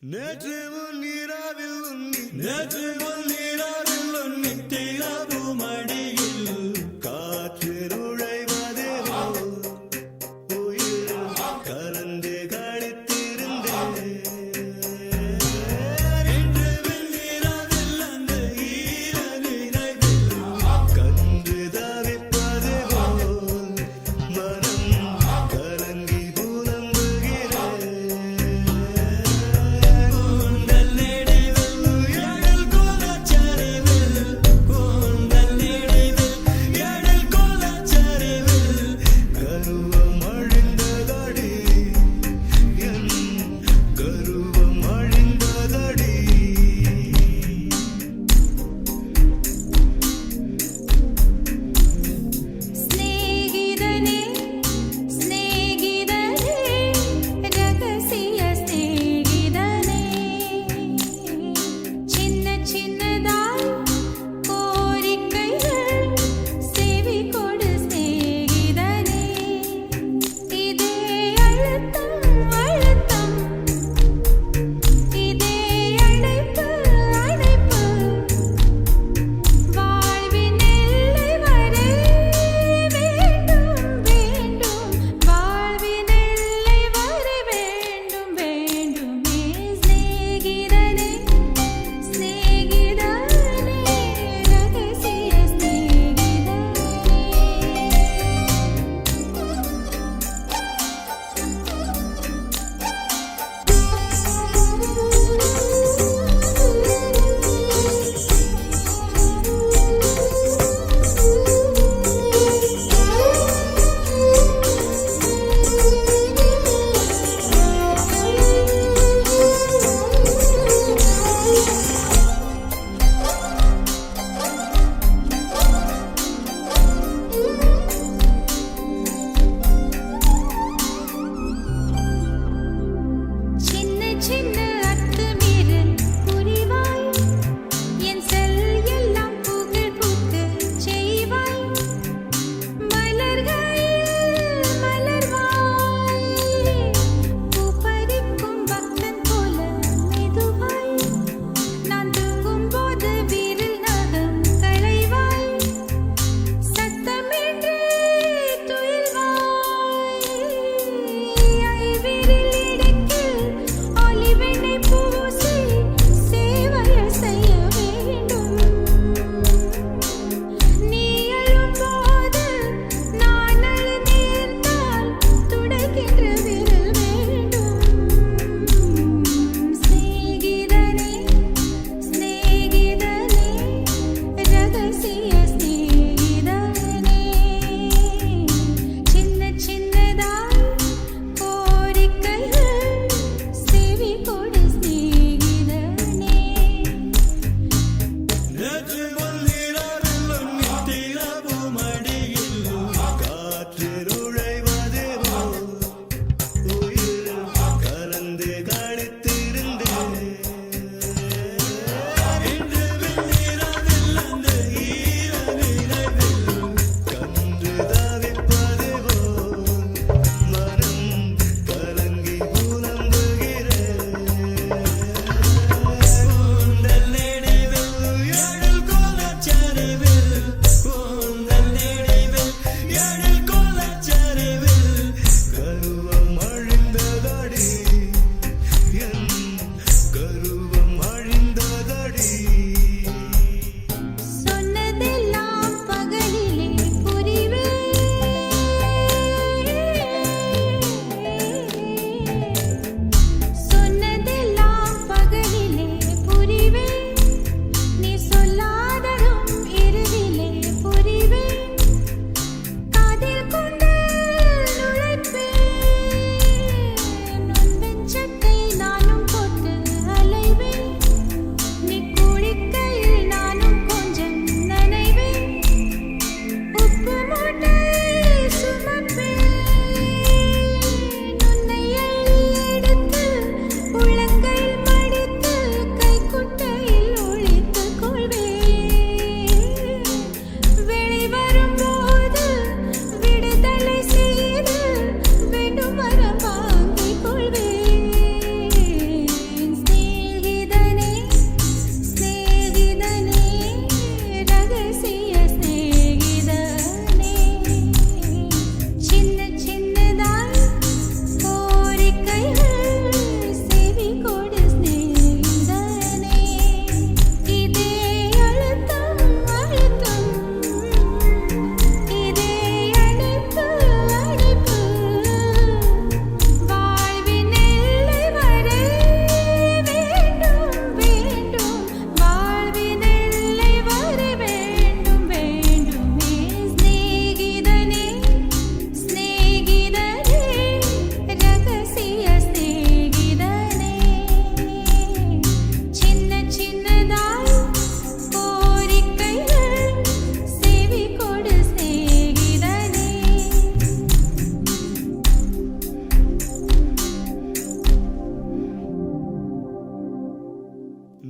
நேற்று முன்னிரவில் உன்னி திலபு மடியில் காற்று நுழைவது உயிர் கலந்து கழித்திருந்தேன். இன்று வெண்ணிரவில் அந்த ஈர நினைவில் கன்று தவிப்பது போல் மனம் கலங்கி புலம்புகிறேன். கூந்தல் நெடிவில் எழில் குலச்சரிவில்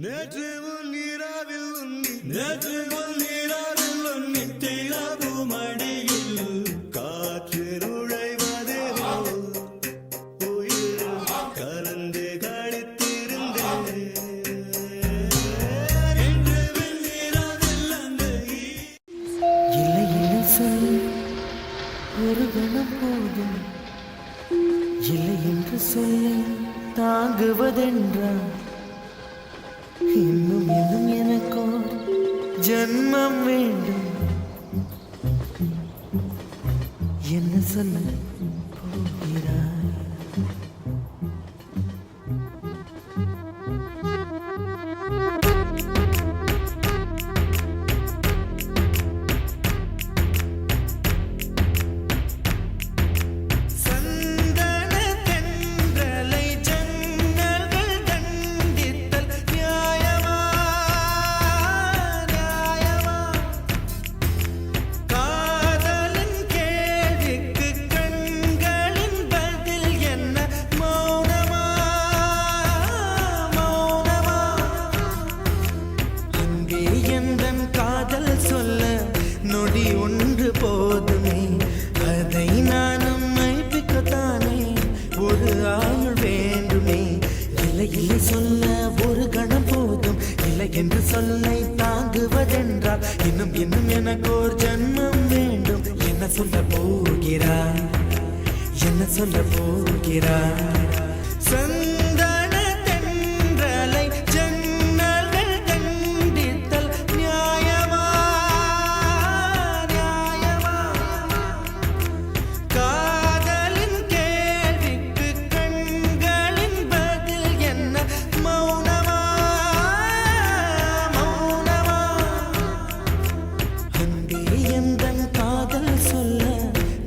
நேற்று உன் நீராவில் உன்னி நேற்று உன் நீராவில் உன்னி திலகு மடியில் காற்று நுழைவதே உயிர் கலந்து கழித்திருந்தேன் என்று வெண்ணீராவில் அந்த இல்லை இல்லை சொல் ஒரு கணம் போதும் இல்லை என்று சொல்லை தாங்குவதென்றால் இன்னும் இன்னும் எனக்கோ ஜன்மம் வேண்டும் என்ன சொல்ல போகிறாய் நொடி ஒன்று போதுமே அதை நானும் மைப்பிக்கத்தானே ஒரு ஆயுள் வேண்டுமே இல்லை இல்லை சொல்ல ஒரு கணம் போதும் இல்லை என்று சொல்லை தாங்குவதென்றால் இன்னும் இன்னும் எனக்கு ஒரு ஜன்மம் வேண்டும் என்ன சொல்ல போகிறாய் என்ன சொல்ல போகிறாய் சந்தன தென்றலை ஜன்னல்கள் கண்டித்தல் நியாயமா நியாயமா காதலின் கேள்விக்கு கண்களின் பதில் என்ன மௌனமா மௌனமா அன்பே எந்தன் காதல் சொல்ல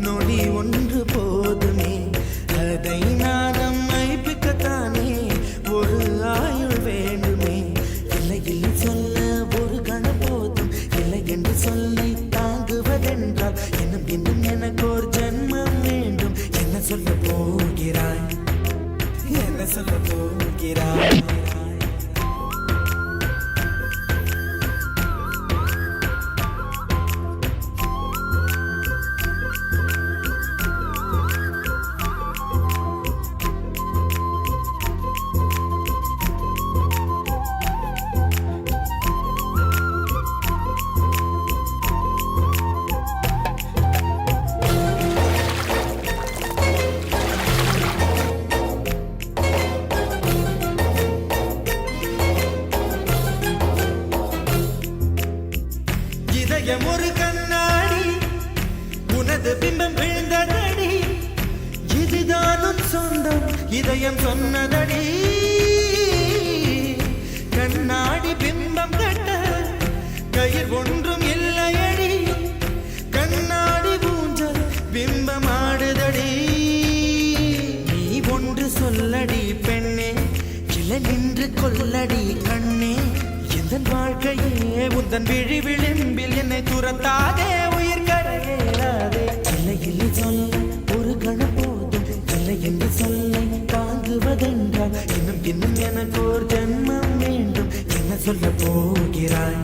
நொடி ஒன்று போதுமே அதை நானும் மைப்பிக்கத்தானே ஒரு ஆயுள் வேண்டுமே இல்லை இல்லை சொல்ல ஒரு கணம் போதும் இல்லை என்று சொல்லை தாங்குவதென்றால் இன்னும் இன்னும் எனக்கு ஒரு ஜன்மம் வேண்டும் என்ன சொல்ல போகிறாய் என்ன சொல்ல போகிறாய் இதயம் ஒரு கண்ணாடி உனது பிம்பம் விழுந்ததடி இதுதானும் சொந்தம் இதயம் சொன்னதடி கண்ணாடி பிம்பம் கட்ட கயிர் ஒன்றும் இல்லையடி கண்ணாடி ஊஞ்சல் பிம்பம் ஆடுதடி நீ ஒன்று சொல்லடி பெண்ணே கிளை நின்று கொல்லடி கண்ணே எந்தன் வாழ்க்கையே உந்தன் விழி விளிம்பில் என்னை துரத்தாதே உயிர் கரையேறாதே இல்லை இல்லை சொல்ல ஒரு கணம் போதும் இல்லை என்று சொல்லை தாங்குவதென்றால் இன்னும் இன்னும் எனக்கு ஒரு ஜன்மம் வேண்டும் என்ன சொல்ல போகிறாய்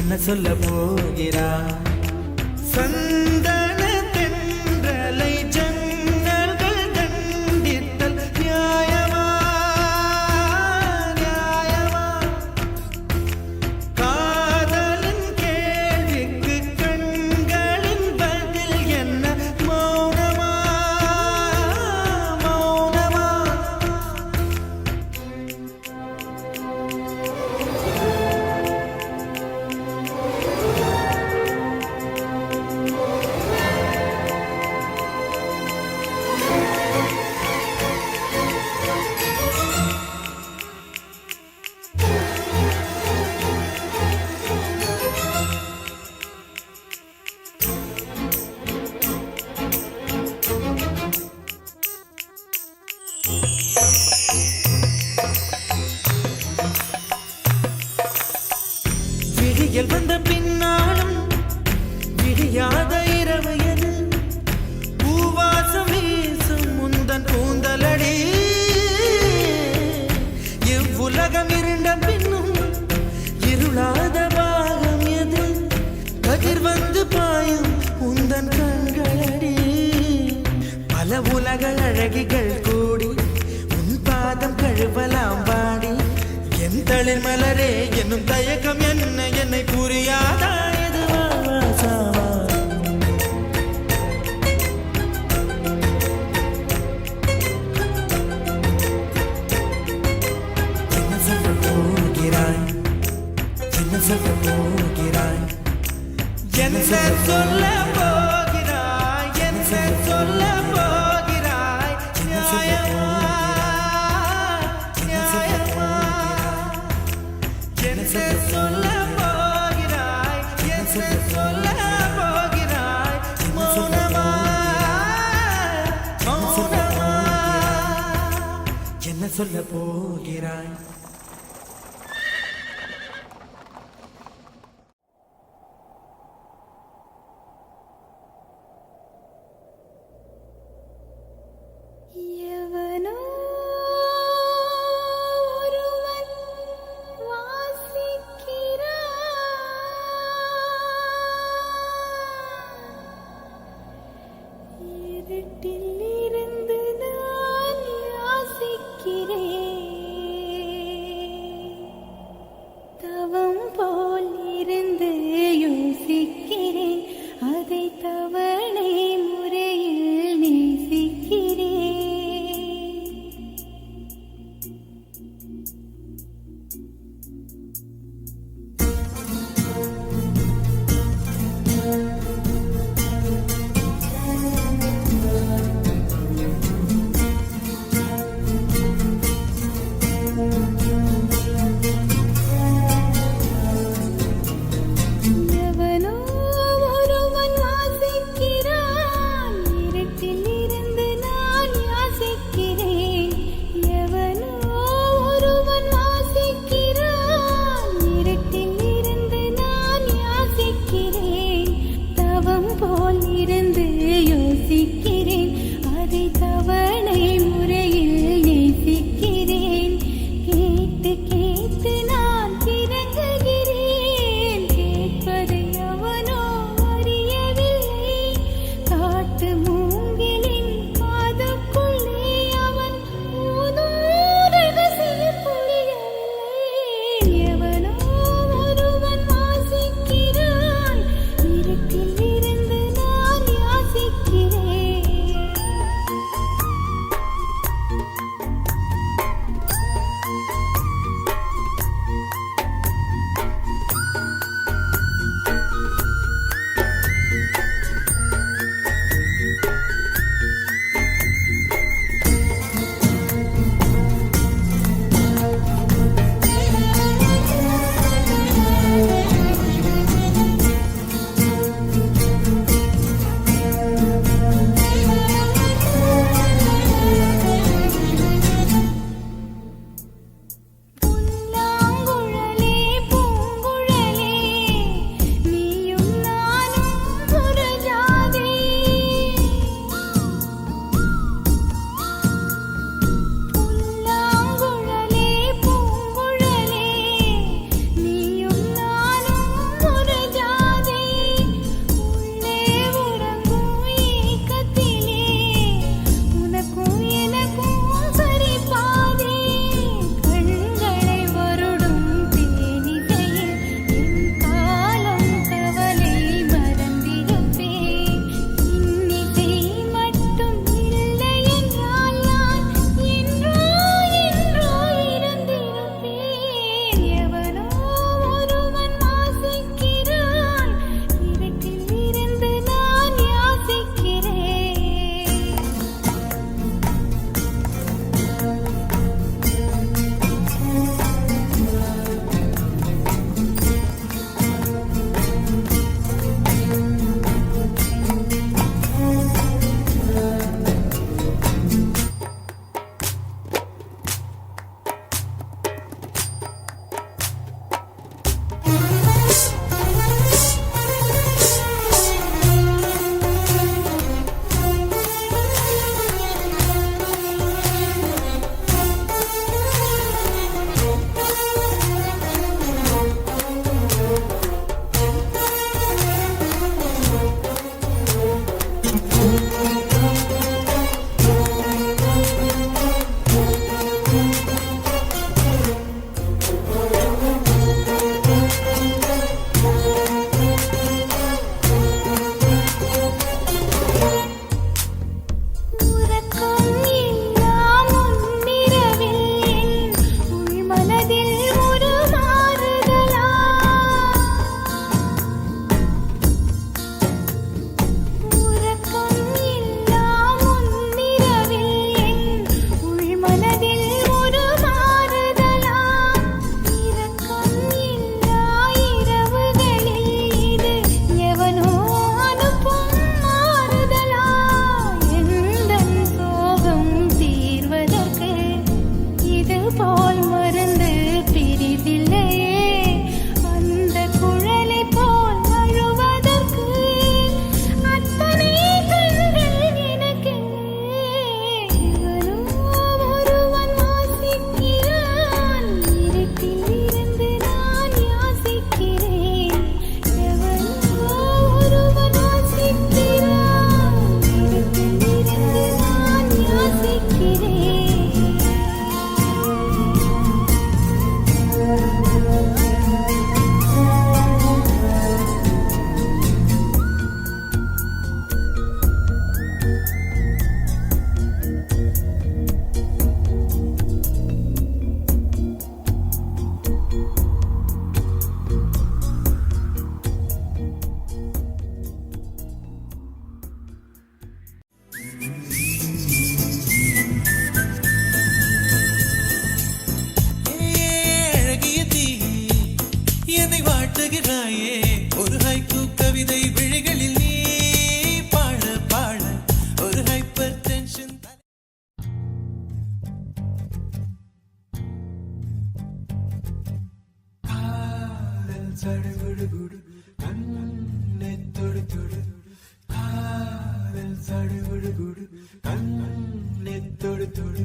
என்ன சொல்ல போகிறாய் சந்தன தென்றலை ஜன்னல்கள் கண்டித்தல் நியாயமா நியாயமா காதலின் கேள்விக்கு கண்களின் பதில் என்ன மௌனமா மௌனமா விடியல் வந்த பின்னாலும் விடியாத இரவு எது பூவாசம் வீசும் முந்தன் பூந்தலடி இவ்வுலக உலகம் இருண்ட பின்னும் இருளாத பாகம் எது கதிர் வந்து பாயும் உந்தன் கண்களடி பல உலக அழகிகள் கூடி உன் பாதம் கழுவலாம் பாடி என் தளிர் மலரே என்னும் தயக்கம் என்ன என்னை புரியாதா எதுவா சாவா என்ன சொல்ல போகிறாய் என்ன சொல்ல போகிறாய் நியாயமா நியாயமா என்ன சொல்ல போகிறாய் என்ன சொல்ல போகிறாய் மௌனமா மௌனமா என்ன சொல்ல போகிறாய் எவனோ ஒருவன் வாசிக்கிறான் இருட்டில் இருந்து நான் யாசிக்கிறேன் தவம் போல் இருந்து யோசிக்கிறேன் அதை தவணை முறையில் நேசிக்கிறேன் எவனோ ஒருவன் வாசிக்கிறான் இருட்டில் இருந்து நான் யாசிக்கிறேன் எவனோ ஒருவன் வாசிக்கிறான் இருட்டில் இருந்து நான் யாசிக்கிறேன் தவம் போல் இருந்து யோசிக்கிறேன் அதை தவணை முறையில் நேசிக்கிறேன் கேட்டு கேட்டு நான் பிறங்குகிறேன் கேட்பதை அவனோ அறியவில்லை காட்டு மூங்கிலின் காதுக்குள்ளே அவன் ஊதும் ரகசியம் புரியவில்லை எவனோ ஒருவன் வாசிக்கிறான் இருட்டில் இருந்து நான் யாசிக்கிறேன் பாடுகிறாயே ஒரு ஹைக்கூ கவிதை விழிகளில் நீ பாட பாட ஒரு ஹைப்பர் டென்ஷன் காதல் சடுகுடுகுடு கண்ணை தொடு தொடு காதல் சடுகுடுகுடு கண்ணை தொடு தொடு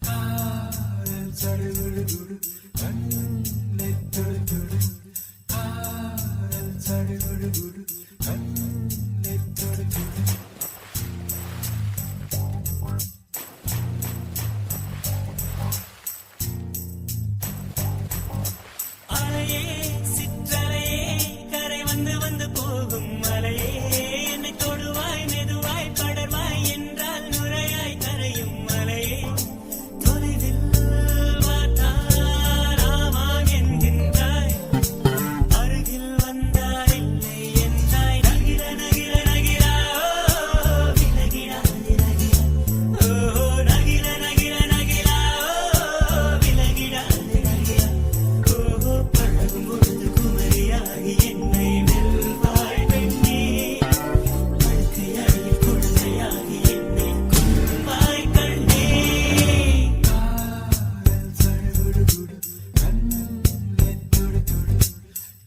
காதல் சடுகுடுகுடு கண்ணை தொடு தொடு காதல் சடுகுடுகுடு கண்ணை தொடு தொடு அலையே சிற்றலையே கரை வந்து வந்து போகும் மலையே என்னை தொடுவாய் மெதுவாய் படர்வாய் என்றால் நுரையாய் கரையும் மலையே தொலைவில் பார்த்தால் ஆமாம் என்கின்றாய் அருகில் வந்தால் இல்லை என்றாய் நகிர நகிர நகிரா விலகிடா விலகிடா ஓ நகிர நகிர நகிரா விலகிடா விலகிடா ஓ பழகும் பொழுது குமரியாகி என்னை வெல்வாய் பெண்ணே படுக்கையாகி குழந்தையாகி என்னை கொள்வாய் கண்ணே காதல் சடுகுடுகுடு கண்ணை தொடு தொடு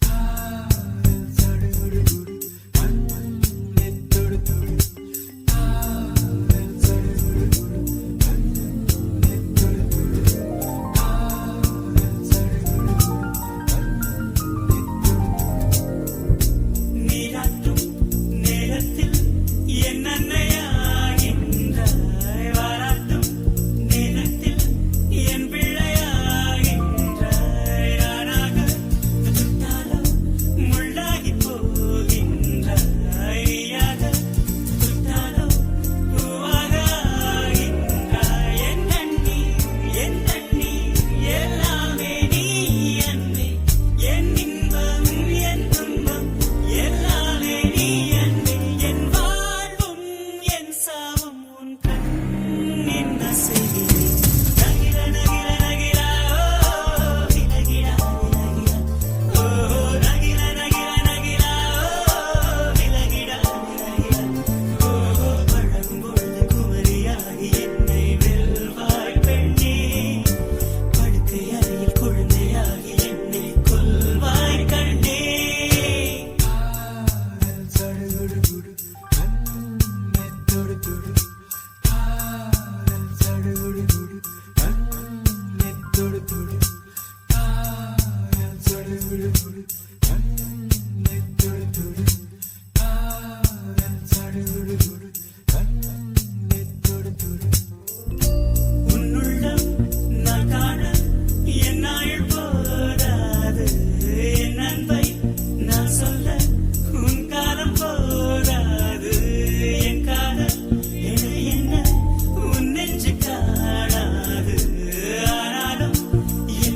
காதல் சடுகுடுகுடு கண்ணை தொடு தொடு காதல் சடுகுடுகுடு கண்ணை தொடு தொடு காதல் சடுகுடுகுடு நீராட்டும் நேரத்தில் என் அன்னையாகின்றாய் வாராட்டும் நேரத்தில் என் பிள்ளையாகின்றாய் நானாக தொட்டாலோ முள்ளாகி போகின்றாய் நீயாக தொட்டாலோ பூவாக ஆகின்றாய் என் தண்ணீர் எல்லாமே நீ அன்பே என் இன்பம் என் துன்பம் எல்லாமே நீ அன்பே என் வாழ்வும் என் சாவும் உன் கண்ணின் அசைவிலே நகிர நகிர நகிரா விலகிடா விலகிடா ஓ நகிர நகிர நகிரா விலகிடா விலகிடா ஓ பழகும் பொழுது குமரியாகி என்னை வெல்வாய் பெண்ணே படுக்கையறையில் குழந்தையாகி என்னை கொல்வாய் கண்ணே காதல் சடுகுடுகுடு கண்ணை தொடு தொடு காதல் சடுகுடுகுடு கண்ணை தொடு தொடு காதல் சடுகுடுகுடு கண்ணை தொடு தொடு காதல் சடுகுடுகுடு கண்ணை தொடு தொடு உன்னுள்ளம் நான் காண என் நாள் போதாது என் அன்பை நான் சொல்ல உன் காலம் போதாது என் காதல் என என்ன உன் நெஞ்சு காணாது ஆனாலும் என்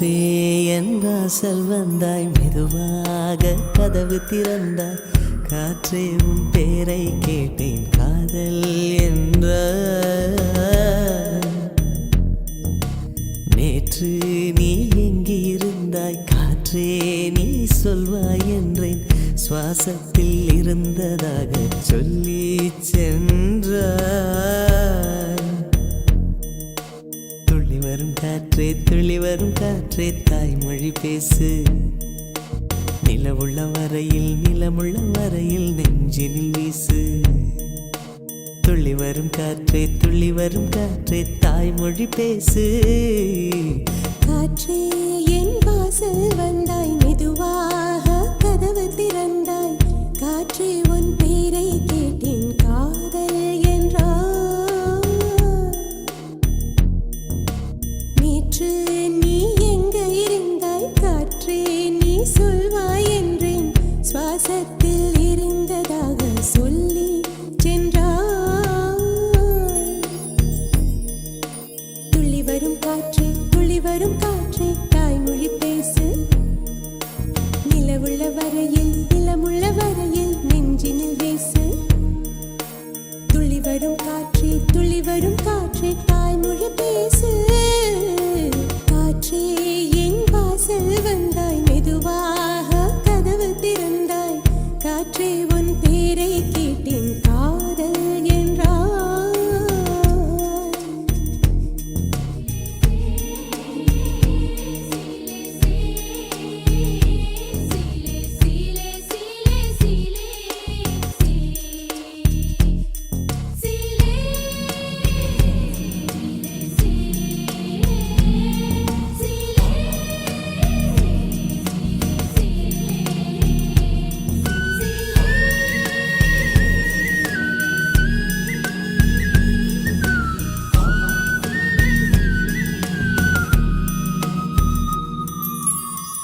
காற்றே என் வாசல் வந்தாய் மெதுவாக கதவு திறந்தாய் காற்றே உன் பேரை கேட்டேன் காதல் என்ற நேற்று நீ எங்கே இருந்தாய் காற்றே நீ சொல்வாய் என்றேன் சுவாசத்தில் இருந்ததாக சொல்லி சென்றாய் துள்ளி வரும் காற்றே தாய்மொழி பேசு நிலவுள்ள வரையில் நிலமுள்ள வரையில் நெஞ்சினில் வீசு துள்ளி வரும் காற்றே தாய்மொழி பேசு காற்றே என் வாசல் வந்தாய் மெதுவாக கதவு திறந்தாய் காற்றே உன் பேரை கேட்டேன் காதல் என்றாய் நேற்று நீ எங்க இருந்தாய் காற்றே நீ சொல்வாய் என்றேன் சுவாசத்தில் இருந்ததாக சொல்லி சென்றாய் துள்ளி வரும் காற்றே தாய்மொழி பேசு நிலவுள்ள வரையில் நிலமுள்ள வரையில் நெஞ்சினில் வீசு துள்ளி வரும் காற்றே தாய்மொழி பேசு காற்றே என் வாசல் வந்தாய் மெதுவாக கதவு திறந்தாய் காற்றே உன் பேரை கேட்டேன் காதல் என்றாய்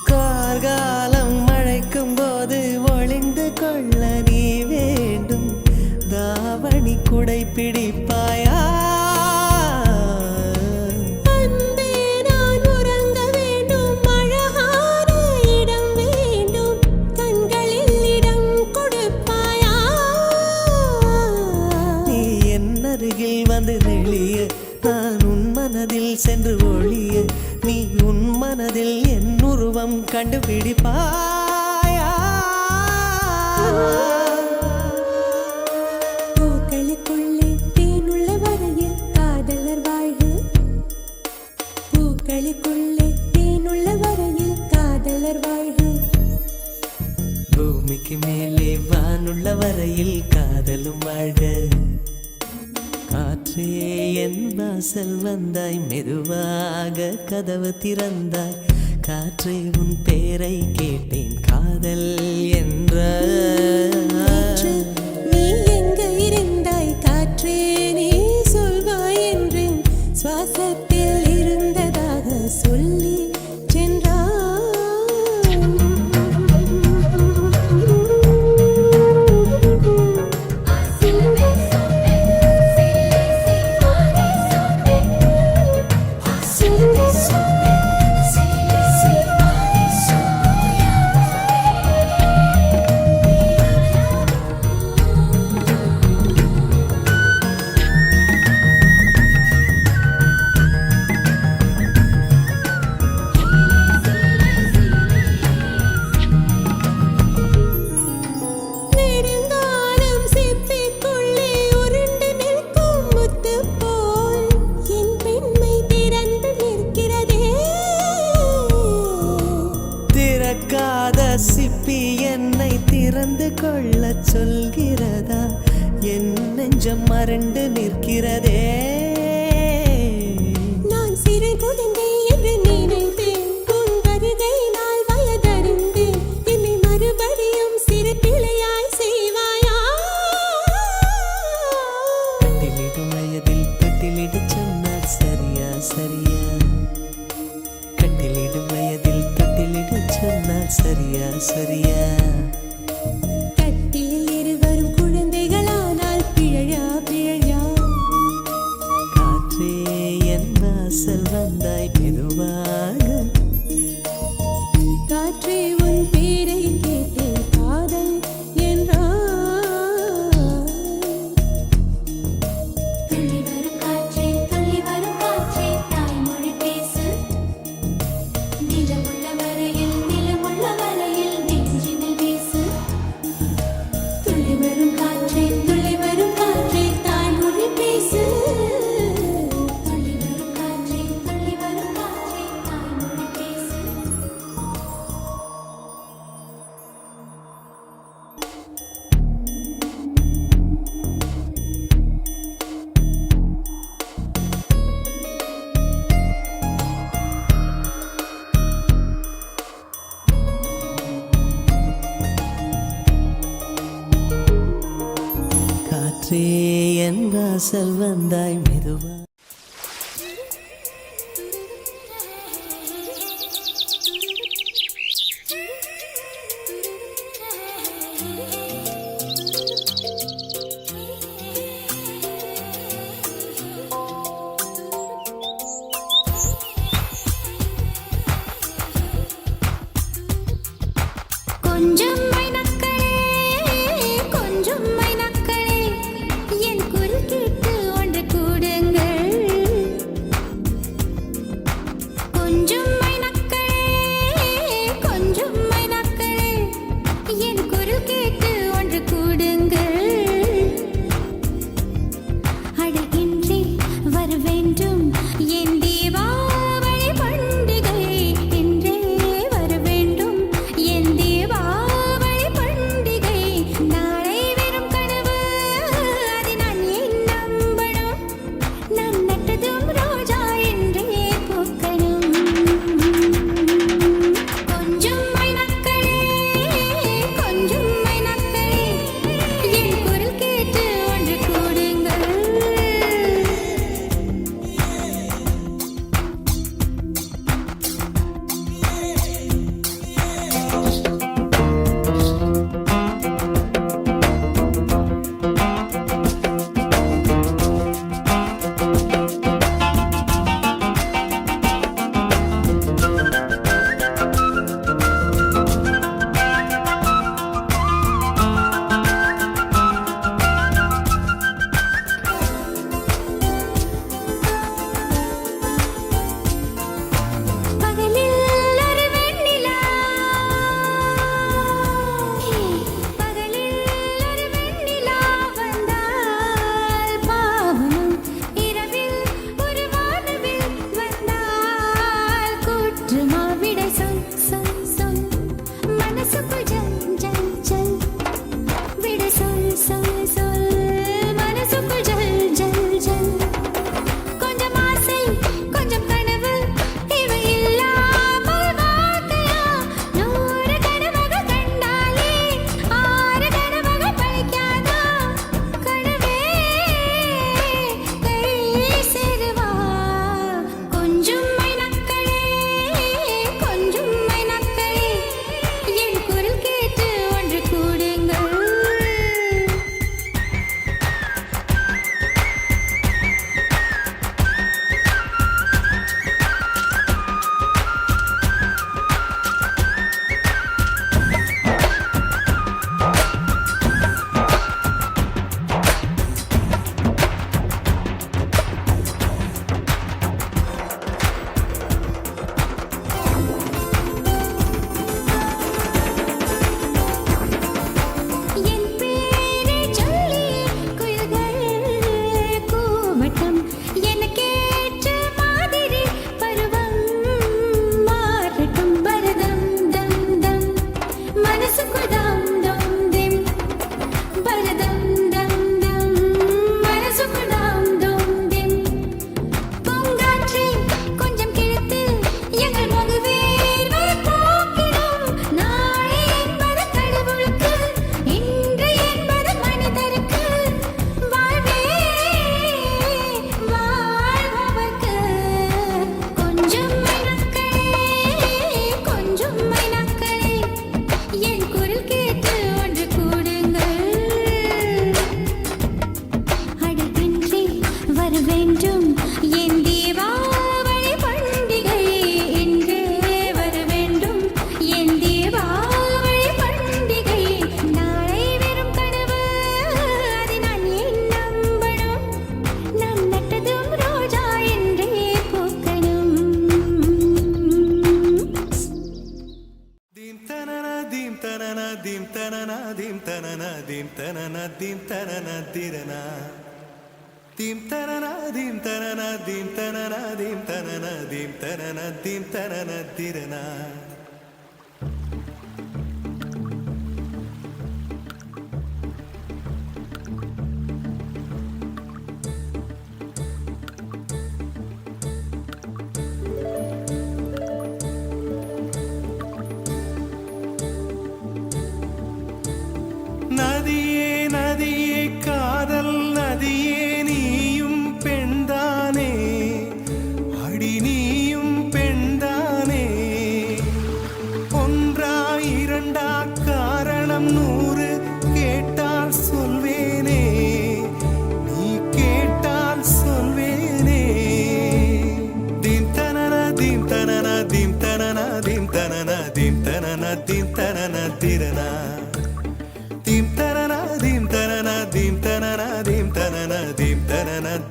கார்காலம் மழைக்கும் போது ஒளிந்து கொள்ள நீ வேண்டும் தாவணி குடை பிடிப்பாயா அன்பே நான் உறங்க வேண்டும் அழகான இடம் வேண்டும் கண்களில் இடம் கொடுப்பாயா நீ என் அருகில் வந்து நெளிய நான் உன் மனதில் சென்று ஒளிய நீ உன் மனதில் என் உருவம் கண்டுபிடிப்பாயா பூக்களுக்குள்ளே தேனுள்ள வரையில் காதலர் வாழ்வு பூக்களுக்குள்ளே தேனுள்ள வரையில் காதலர் வாழ்வு பூமிக்கு மேலே வானுள்ள வரையில் காதலும் வாழ்க காற்றே என் வாசல் வந்தாய் மெதுவாக கதவு திறந்தாய் காற்றே உன் பேரை கேட்டேன் காதல் என்ற நேற்று நீ எங்க இருந்தாய் காற்றே நீ சொல்வாய் என்றேன் சுவாசத்தில் இருந்ததாக சொல்லி நெடுங்காலம் சிப்பிக்குள்ளே உருண்டு நிற்கும் முத்து போல் என் பெண்மை திறந்து நிற்கிறதே திறக்காத சிப்பி என்னை திறந்து கொள்ள சொல்கிறதா என் நெஞ்சம் மறண்டு நிற்கிறதே நான் சிறு குழந்தை என்று நினைத்தேன் உன் வருகையினால் வயதறிந்தேன் என்னை மறுபடியும் சிறு பிள்ளையாய் செய்வாயா கட்டிலிடும் வயதில் தொட்டிலிடு சொன்னால் சரியா சரியா கட்டிலிடும் வயதில் தொட்டிலிடு சொன்னால் சரியா சரியா கட்டிலில் இருவரும் குழந்தைகளானால் பிழையா பிழையா காற்றே என் வாசல் வந்தாய் மெதுவாக என் வாசல் வந்தாய் மெதுவா. கொஞ்சம் மைனக்களே கொஞ்சம் மைனக்களே என் குரல் கேட்டு ஒன்று கூடுங்கள். கொஞ்சம் மைனக்களே கொஞ்சம் மைனக்களே என் குரல் கேட்டு ஒன்று கூடுங்கள். அழகின்றி வர வேண்டும் என் தீபாவளி பண்டிகை என்றே வர வேண்டும் என் தீபாவளி பண்டிகை. நாளை வெறும் கனவு அதை நான் ஏன் நம்பணும்? நான் நட்டதும் ரோஜா என்றே பூக்கணும். கொஞ்சம் மைனக்களே கொஞ்சம் மைனக்களே என் குரல் கேட்டு ஒன்று கூடுங்கள். பகலில் ஒரு வெண்ணிலா பகலில் ஒரு வெண்ணிலா வந்தால் பாவம். இரவில் ஒரு வானவில் வந்தால் குற்றமா? விடை சொல் சொல் சொல் மனசுக்குள் ஜல் ஜல் ஜல். விடை சொல் சொல் சொல் மனசுக்குள் ஜல் ஜல் ஜல். கொஞ்சம் ஆசை கொஞ்சம் கனவு இவை இல்லாமல் வாழ்க்கையா? 100 கனவுகள் கண்டாலே 6 கனவுகள் பழிக்காதா? கனவே கை சேருவா. கொஞ்சம் மைனக்களே கொஞ்சம் மைனக்களே என் குரல் கேட்டு ஒன்று கூடுங்கள். என் பேரை சொல்லி குயில்கள் கூவட்டும். எனக்கேற்ற மாதிரி பருவம் மாறட்டும். பரதம் தம் தம் மனசுக்குள் தம் தம் திம். பரதம் தம் தம் மனசுக்குள் தம் தம் திம். பூங்காற்றே கொஞ்சம் கிழித்து எங்கள் முகவேர்வை போக்கிடும். நாளை என்பது கடவுளுக்கு இன்று என்பது மனிதருக்கு. வாழ்வே வாழ்பவர்க்கு. கொஞ்சம் மைனக்களே கொஞ்சம் மைனக்களே என் குரல் கேட்டு ஒன்று கூடுங்கள். அழகின்றி வர வேண்டும் என் தீபாவளி பண்டிகை என்றே வர வேண்டும் என் தீபாவளி பண்டிகை. நாளை வெறும் கனவு அதை நான் ஏன் நம்பணும்? நான் நட்டதும் ரோஜா என்றே பூக்கணும். தீம் தனன தீம் தனன தீம் தனன தீம் தனன தீம் தனன தீம் தனன திரனா. தீம் தனன தீம் தனன தீம் தனன தீம் தனன தீம் தனன தீம் தனன திரனா. நதியே நதியே காதல் நதியே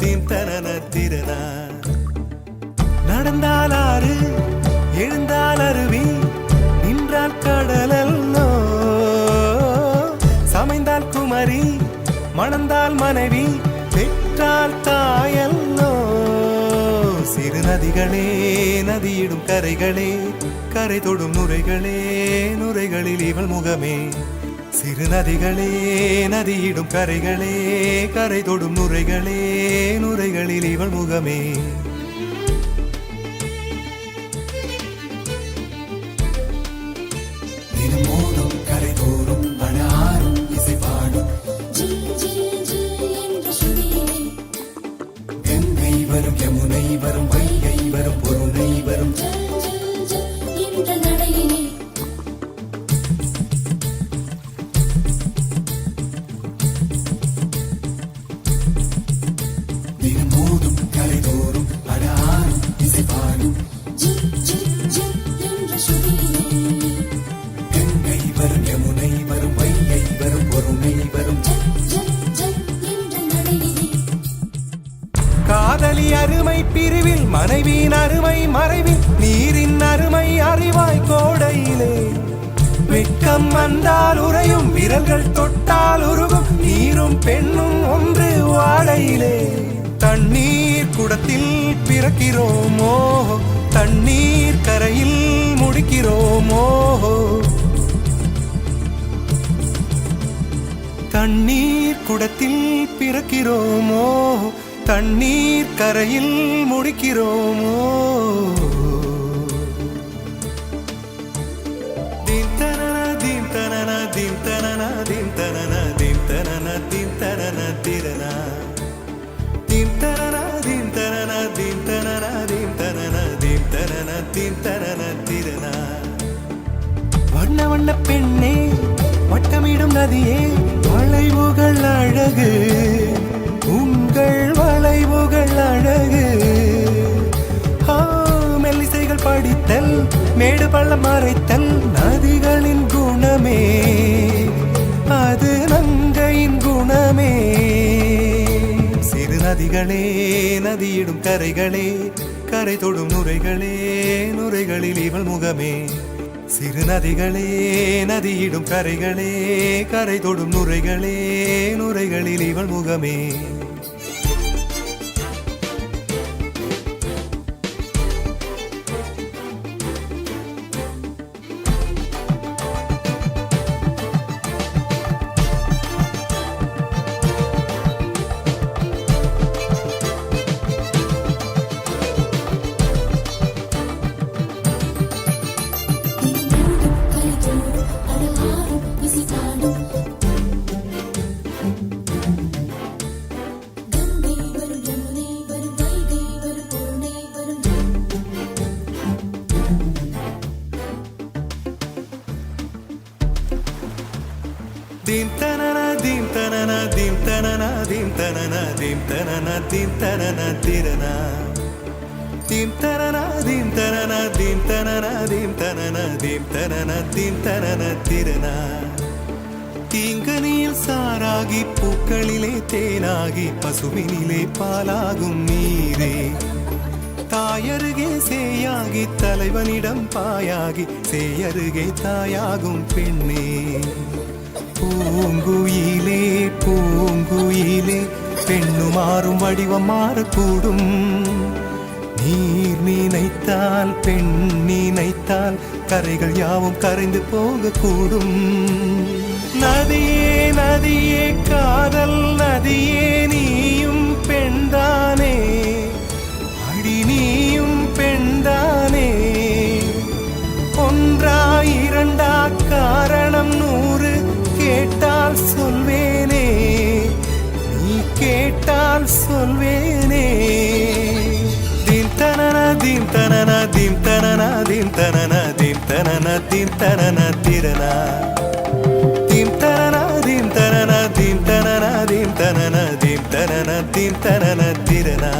தீம் தனன திரனா. நடந்தால் ஆறு எழுந்தால் அருவி நின்றால் கடலல்லோ, சமைந்தால் குமரி மணந்தால் மனைவி பெற்றால் தாயல்லோ. சிறு நதிகளே நதியிடும் கரைகளே கரை தொடும் நுரைகளே நுரைகளில் இவள் முகமே. சிறு நதிகளே நதியிடும் கரைகளே கரை தொடும் நுரைகளே நுரைகளில் இவள் முகமே. தினமோதும் கரை தோறும் அடாரும் இசை பாடும் ஜி ஜி ஜி என்ற சுதியிலே கங்கை வரும் யமுனை வரும் வைகை வரும் பொருணை வரும் ஜல் ஜல் ஜல் என்ற நடையிலே தினமோதும் கரை தோறும் அடாரும் இசை பாடும் ஜி ஜி ஜி என்ற சுதியிலே கங்கை வரும் யமுனை வரும் வைகை வரும் பொருணை வரும். ஜல் ஜல் ஜல் என்ற நடையிலே காதலி அருமை பிரிவில் மனைவியின் அருமை மறைவில் நீரின் அருமை அறிவாய் கோடையிலே. வெட்கம் வந்தால் உறையும் விரல்கள் தொட்டால் உருகும் நீரும் பெண்ணும் ஒன்று வாடையிலே. தண்ணீர் குடத்தில் பிறக்கிறோமோ தண்ணீர் கரையில் முடிக்கிறோமோ. தண்ணீர் குடத்தில் பிறக்கிறோமோ தண்ணீர் கரையில் முடிக்கிறோமோ. தீம் தனன தீம் தனன தீம் தனன தீம் தனன தீம் தனன தீம் தனன திரனா. தீம் தனன தீம் தனன தீம் தனன தீம் தனன தீம் தனன தீம் தனன திரனா. வண்ண வண்ண பெண்ணே வட்டமிடும் நதியே வளைவுகள் அழகு உங்கள் வளைவுகள் அழகு. மெல்லிசைகள் படித்தல் மேடு பள்ளம் மறைத்தல் நதிகளின் குணமே அது நங்கையின் குணமே. சிறு நதிகளே நதியிடும் கரைகளே கரை தொடும் நுரைகளே நுரைகளில் இவள் முகமே. சிறு நதிகளே நதியிடும் கரைகளே கரை தொடும் நுரைகளே நுரைகளில் இவள் முகமே. தினமோதும் கரை தோறும் அடாரும் இசை பாடும் கங்கை வரும் யமுனை வரும் வைகை வரும் பொருணை வரும் தீம் தனன தீம் தனன தீம் தனன தீம் தனன தீம் தனன தீம் தனன திரனா. தீம் தனன தீம் தனன தீம் தனன தீம் தனன தீம் தனன தீம் தனன திரனா. தீங்கனியில் சாராகி பூக்களிலே தேனாகி பசுவினிலே பாலாகும் நீரே. தாயருகே சேயாகி தலைவனிடம் பாயாகி சேயருகே தாயாகும் பெண்ணே. பூங்குயிலே பூங்குயிலே பெண்ணு மாறும் வடிவம் மாறக்கூடும். நீர் நினைத்தால் பெண் நினைத்தால் கரைகள் யாவும் கரைந்து போகக்கூடும். நதியே நதியே காதல் நதியே நீயும் பெண்தானே அடி நீயும் பெண்தானே. ஒன்றா இரண்டா காரணம் 100 கேட்டால் சொல்வேனே நீ கேட்டால் சொல்வேனே. தீம் தனன தீம் தனன தீம் தனன தீம் தனன தீம் தனன தீம் தனன திரனா. தீம் தனன தீம் தனன தீம் தனன தீம் தனன தீம் தனன தீம் தனன திரனா.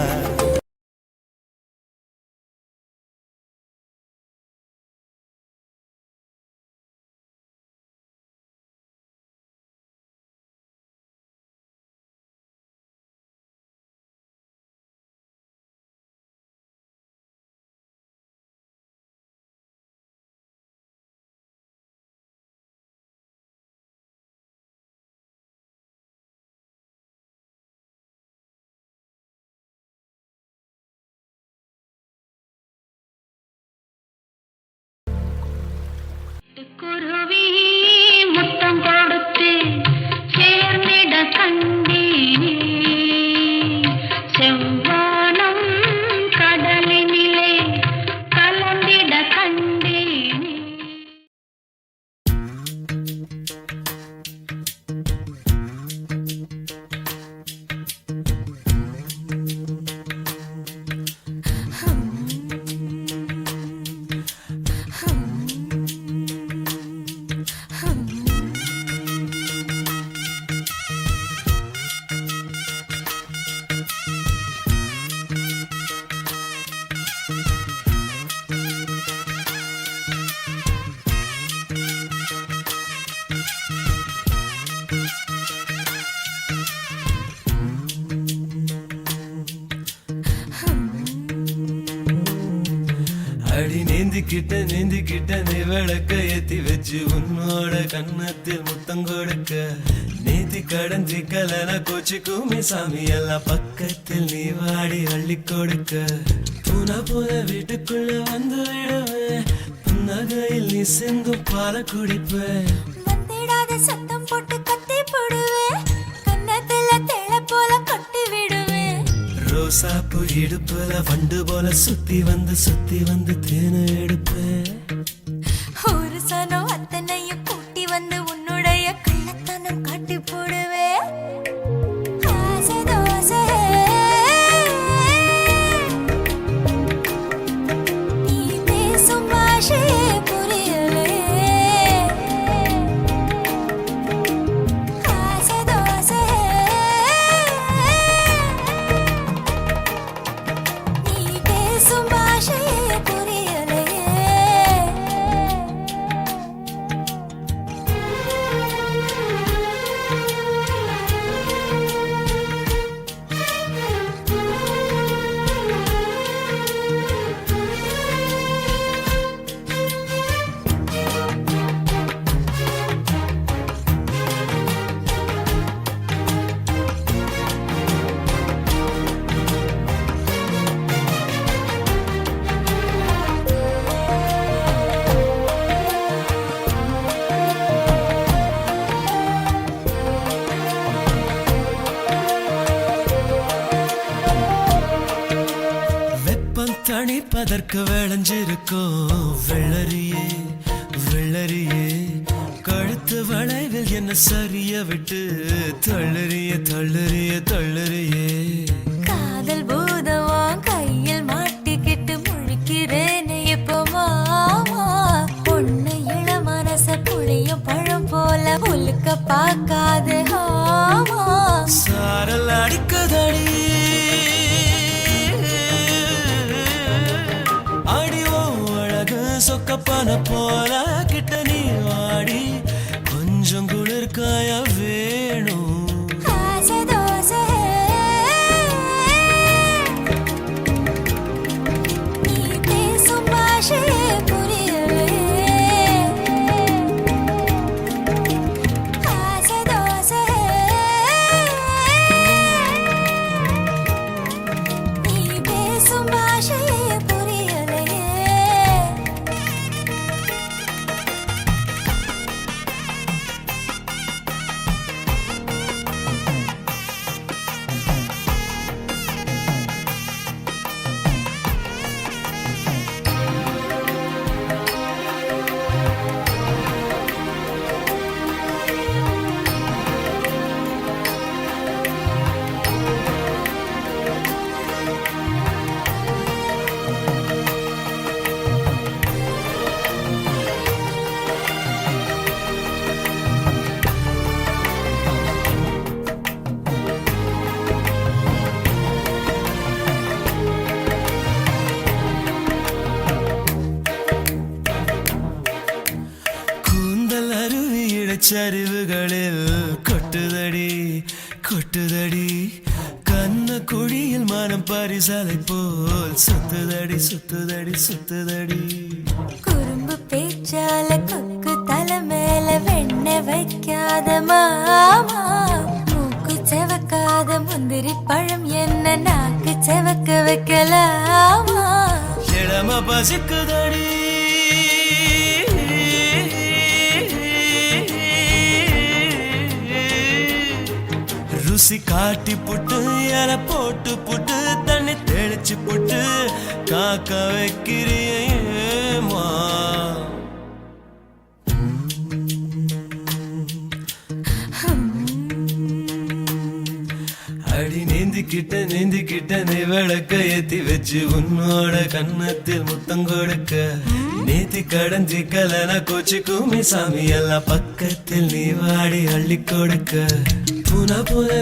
குருவி முத்தம் கொடுத்து சேர்ந்திட கண்டேனே செவ்வானம் கடலினிலே கலந்திட கண்டேனே. அடி நீந்திக்கிட்ட நீ விளக்க ஏத்தி வச்சு உன்னோட கண்ணத்தில் முத்தம் கொடுக்க நீதி கடந்தி கலன கோச்சி கூமி சாமி எல்லாம் பக்கத்தில் நீ வாடி அள்ளி கொடுக்க புன வீட்டுக்குள்ள வந்து விடுவேன் புன்னகையில் நீ சிந்தும் பால குடிப்பேன் வந்திடாத சத்தம் போட்டு கத்தி போடுவேன் கன்னத்துல தேள போல கொட்டி விடுவேன் ரோசாப்பு இடுப்புல வண்டு போல சுத்தி வந்து தேனை எடுப்பேன் ஒரு சனம் அத்தனையும் கூட்டி வந்து உன்னுடைய கள்ளத்தனம் காட்டி போடுவேன் ஆசை தோசை நீ பேசும் பாஷையே புரியலே ஆசை தோசை நீ பேசும் பாஷையே புரியலே. வெப்பம் தணிப்பதற்கு விளைஞ்சிருக்கும் வெள்ளரியே கழுத்து வளைவில் என்ன சரிய விட்டு தள்ளறியே காதல் பூதமா கையில் மாட்டிக்கிட்டு முழிக்கிறேனே இப்போ மாமா பொண்ணு இள மனச புளியும் பழம் போல உலுக்க பார்க்காது ஆமா சாரல் அடிக்குதடி அடிவோ அழகு சொக்கப்பன போல கிட்ட நீ வாடி கொஞ்சம் குளிர்காய வேணும் ஆசை தோசை நீ பேசும் பாஷையே புரியலே ஆசை தோசை நீ பேசும் பாஷையே புரியலே. கூந்தல் அருவி இடைச்சரிவுகளில் கொட்டுதடி கண்ண குழியில் மனம் பரிசலை போல் சுத்துதடி குறும்பு பேச்சால கொக்கு தலை மேல வெண்ண வைக்காத மாமா மூக்கு செவக்காத முந்திரி பழம் என்ன நாக்கு செவக்க வைக்கலாமா இளம பசிக்குதடி ருசி காட்டி புட்டு இலை போட்டு புட்டு தண்ணி தெளிச்சு புட்டு காக்க வைக்கிறியேமா அடி நீந்திக்கிட்ட நீ விளக்க ஏத்தி வச்சு உன்னோட கன்னத்தில் முத்தம் கொடுக்க நீத்தி கடஞ்சி கலன கோச்சி கூமி சாமி எல்லாம் பக்கத்தில் நீ வாடி அள்ளி கொடுக்க புன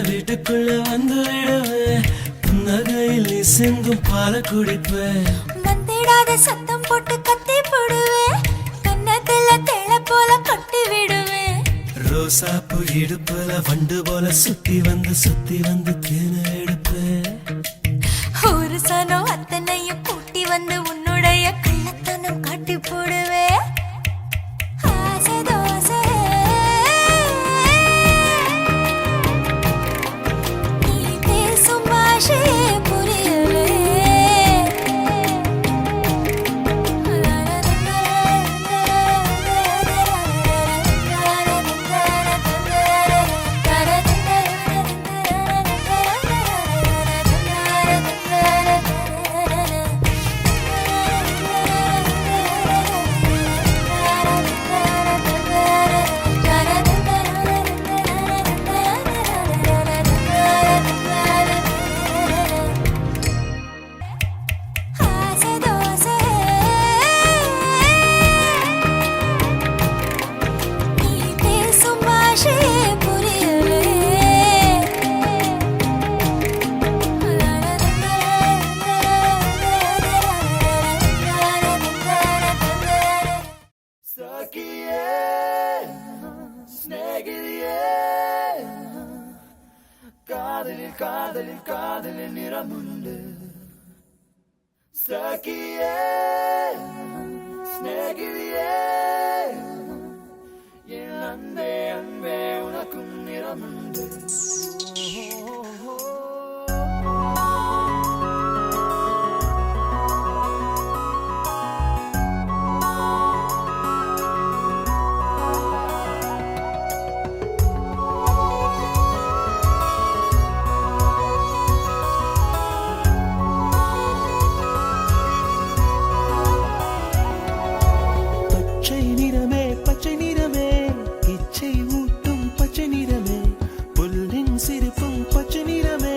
வீட்டுக்குள்ள வந்து விடுவேன் புன்னகையில் நீ சிந்தும் பால குடிப்பேன் வந்திடாத சத்தம் போட்டு கத்தி போடுவேன் கன்னத்துல தேள போல கொட்டி விடுவேன் ரோசாப்பு இடுப்புல வண்டு போல சுத்தி வந்து தேன எடுப்பேன் ஒரு சனம் அத்தனையும் கூட்டி வந்து உன்னுடைய கள்ளத்தனம் காட்டி போடுவேன் ஆசை தோசை நீ பேசும் பாஷையே புரியலே ஆசை தோசை நீ பேசும் பாஷையே புரியலே காதலில் நிறமுண்டு சகியே ஸ்நேகிதியே என் அன்பே உனக்கும் நிறமுண்டு பச்சை நிறமே இச்சை ஊட்டும் பச்சை நிறமே புல்லின் சிரிப்பும் பச்சை நிறமே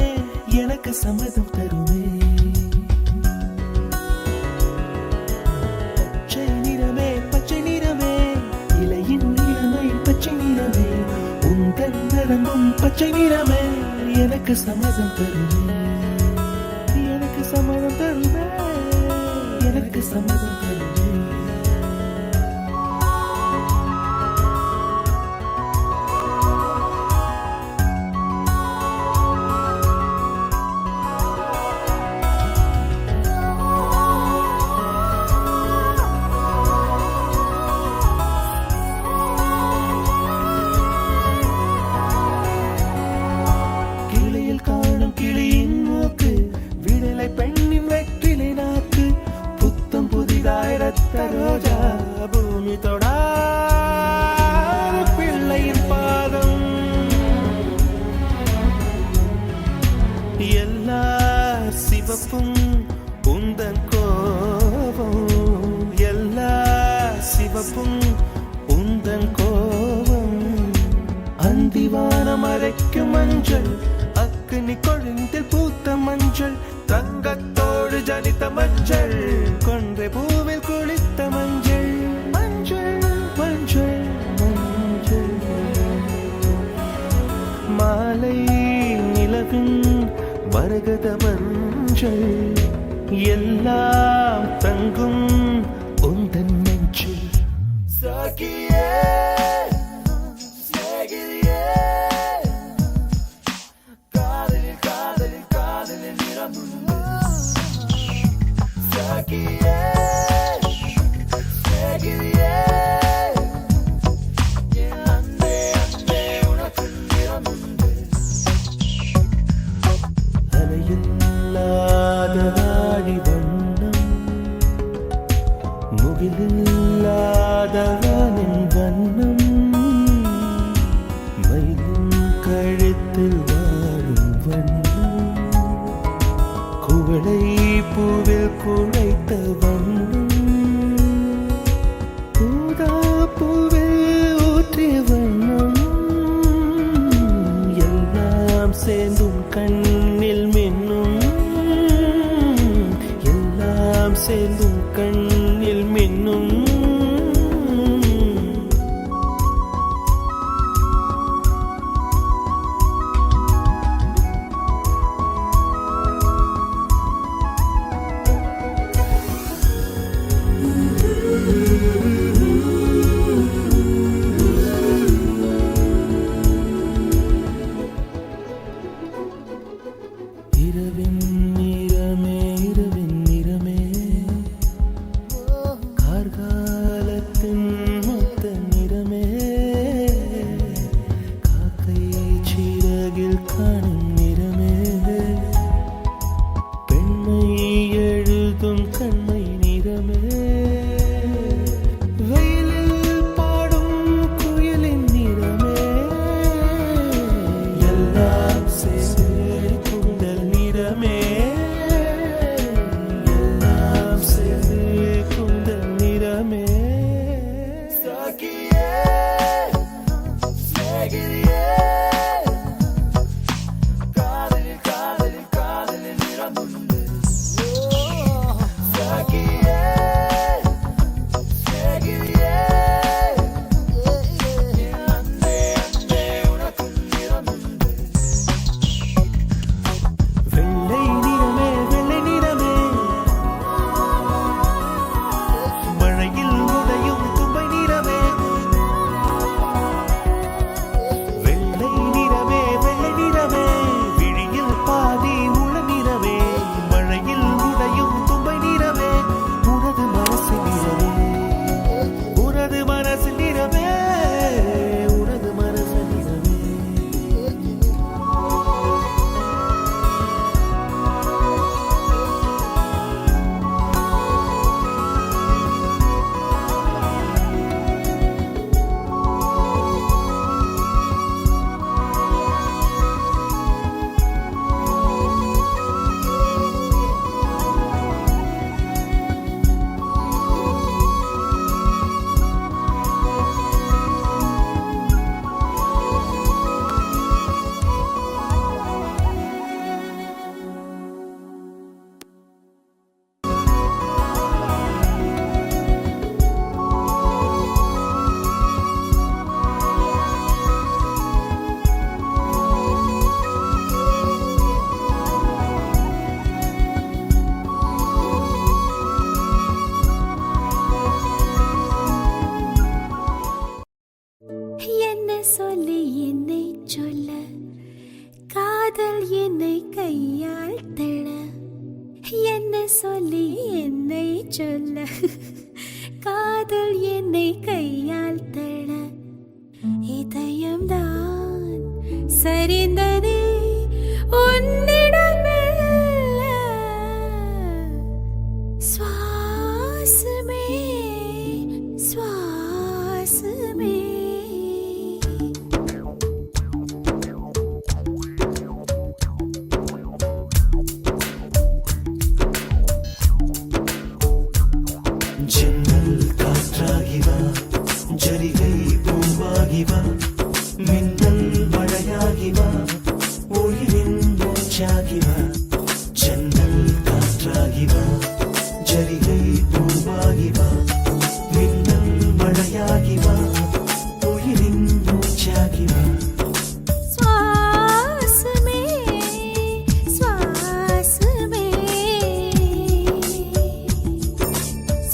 எனக்கு சம்மதம் தருமே பச்சை நிறமே இலையின் நிறமை பச்சை நிறமே உங்கள் நரம்பும் பச்சை நிறமே எனக்கு சம்மதம் தருமே எனக்கு சம்மதம் தருமே எனக்கு சம்மதம் தருமே ரோஜா பூமி தொடா பிள்ளையின் பாதம் எல்லா சிவப்பும் உந்தன் கோபம் எல்லா சிவப்பும் உந்தன் கோபம் அந்திவானம் அரைக்கும் மஞ்சள் அக்னி கொழுந்தில் பூத்த மஞ்சள் தங்கத்தோடு ஜனித்த மஞ்சள் கொன்றை பூவில் குளித்த மஞ்சள் மஞ்சள் மஞ்சள் மஞ்சள் மாலை நிலவின் மரகத மஞ்சள் எல்லாம் தங்கும் உந்தன் நெஞ்சில் சகியே முகிலில்லாதவனின் வண்ணம் மயிலின் கழுத்தில் குவளை பூவில் குழைத்த வண்ணம் பூதா பூவில் ஊற்றிய வண்ணம் எல்லாம் சேர்ந்தும் கண்ணில் மின்னும் எல்லாம் சேர்ந்தும் கண்ணில் மின்னும் இரவின் நிறமே கார்காலத்தின் மொத்த நிறமே காக்கை சிறகில் காணும் நிறமே பெண்மை எழுதும் கண்மை நிறமே வெயிலில் பாடும் குயிலின் நிறமே எல்லாம் சேர்ந்து கூந்தல் நிறமே எல்லாம் சேர்ந்து கூந்தல் நிறமே சாக்கியே சேகிரியே காதலில் காதலில் காதலில் நிறமுண்டு சாக்கியே சேகிரியே அன்பே அன்பே உனக்கும் நிறமுண்டு வெள்ளை நிறமே மழையில் உடையும் தும்பை நிறமே வெள்ளை நிறமே விழியில் பாதி உள்ள நிறமே மழையில் உடையும் தும்பை நிறமே உனது மனசு நிறமே உனது மனசு நிறமே உனது மனசு நிறமே என்ன சொல்லி என்னை சொல்ல காதல் என்னை கையால் தள என்ன சொல்லி என்னை சொல்ல காதல் என்னை கையால் தள இதயம்தான் சரிந்ததே உன்னிடம் மெல்ல. சுவாசமே சுவாசமே ஜன்னல் காற்றாகிவா ஜரிகை பூவாகிவா மின்னல் மழையாகிவா ஒளிவின் மூச்சாகிவா ஜன்னல் காற்றாகிவா ஜரிகை பூவாகிவா மின்னல் மழையாகிவா ஒளிவின் மூச்சாகிவா சுவாசமே சுவாசமே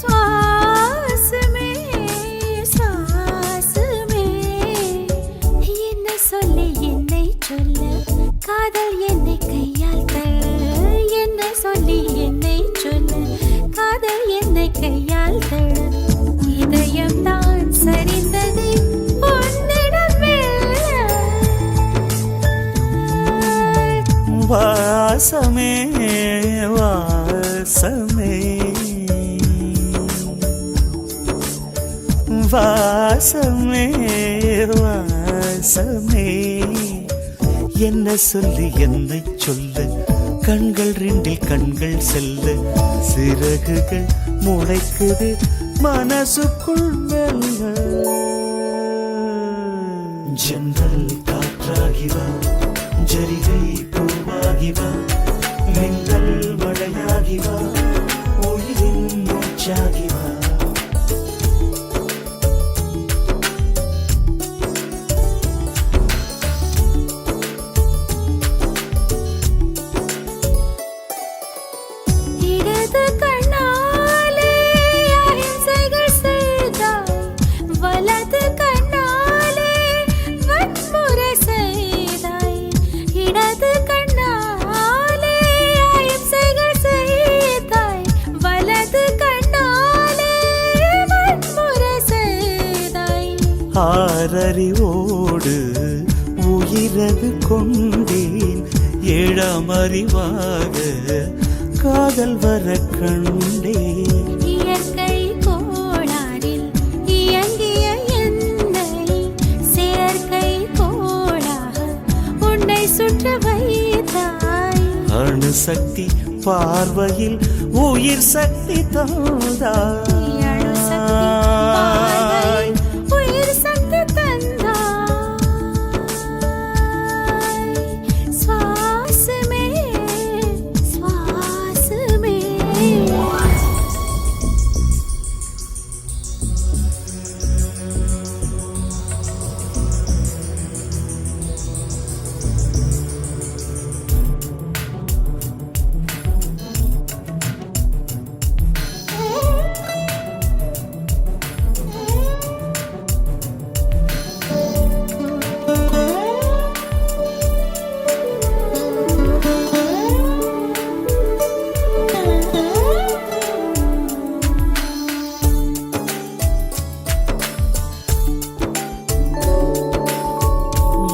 சுவாசமே சுவாசமே என்ன சொல்லி என்னை சொல்ல காதல் என்னை கையால் தள்ள என்ன சொல்லி என்னை சொல்ல காதல் என்னை கையால் தள்ள இதயம்தான் சரிந்தது உன்னிடம் மெல்ல. வாசமே வாசமே வாசமே வாசமே என்ன சொல்லி என்னை சொல்ல கண்கள் ரெண்டில் கண்கள் செல்ல சிறகுகள் முளைக்குது மனசுக்குள் மெல்ல ஜன்னல் காற்றாகிவா ஜரிகை பூவாகிவா மின்னல் மழையாகிவா உயிரின் மூச்சாகிவா இடது கண்ணாலே அகிம்சைகள் செய்தாய், வலது கண்ணாலே வன்முறை செய்தாய். இடது கண்ணாலே அகிம்சைகள் செய்தாய், வலது கண்ணாலே வன்முறை செய்தாய். ஆறறிவோடு உயிரது கொண்டேன் ஏழாம் அறிவாக காதல் வர கண்டேன் இயற்கை கோளாறில் இயங்கிய என்னை செயற்கை கோளாக உன்னை சுற்ற வைத்தாய். அணுசக்தி பார்வையில் உயிர் சக்தி தந்தாய் அணுசக்தி பார்வையில் உயிர் சக்தி தந்தாய். சுவாசமே சுவாசமே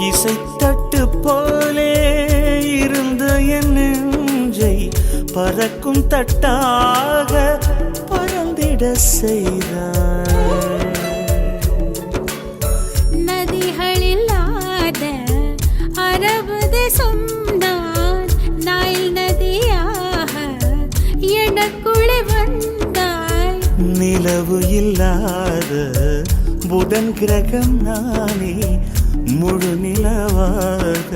இசைத்தட்டு போலே இருந்த என் நெஞ்சை பறக்கும் தட்டாக பறந்திட செய்தாய் நதிகளில்லாத அரபு தேசம் நான் நைல் நதியாக எனக்குள்ளே வந்தாய். நிலவு இல்லாத புதன் கிரகம் நானே முழு நிலவாக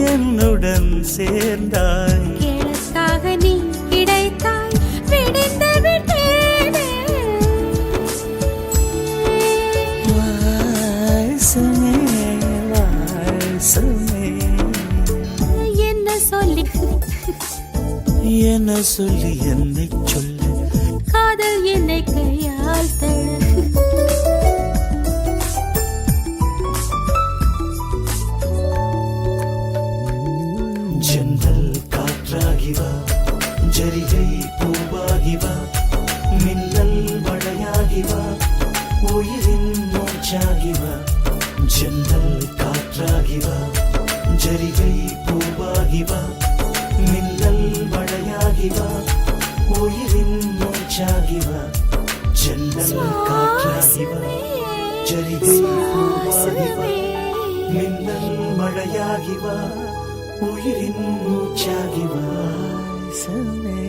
என்னுடன் சேர்ந்தாய் எனக்காக நீ கிடைத்தாய், விடிந்து விட்டேனே. வாசமே வாசமே என்ன சொல்லி என்ன சொல்லி என்னை சொல்ல காதல் என்னை கையால் தழு. ஜன்னல் காற்றாகிவா ஜரிகை பூவாகிவா மின்னல் மழையாகிவா உயிரின் மூச்சாகிவா ஜன்னல் காற்றாகிவா ஜரிகை பூவாகிவா மின்னல் மழையாகிவா உயிரின் மூச்சாகிவா ஜன்னல் காற்றாகிவா ஜரிகை பூவாகிவா மின்னல் மழையாகிவா உயிரின் மூச்சாகிவா சமே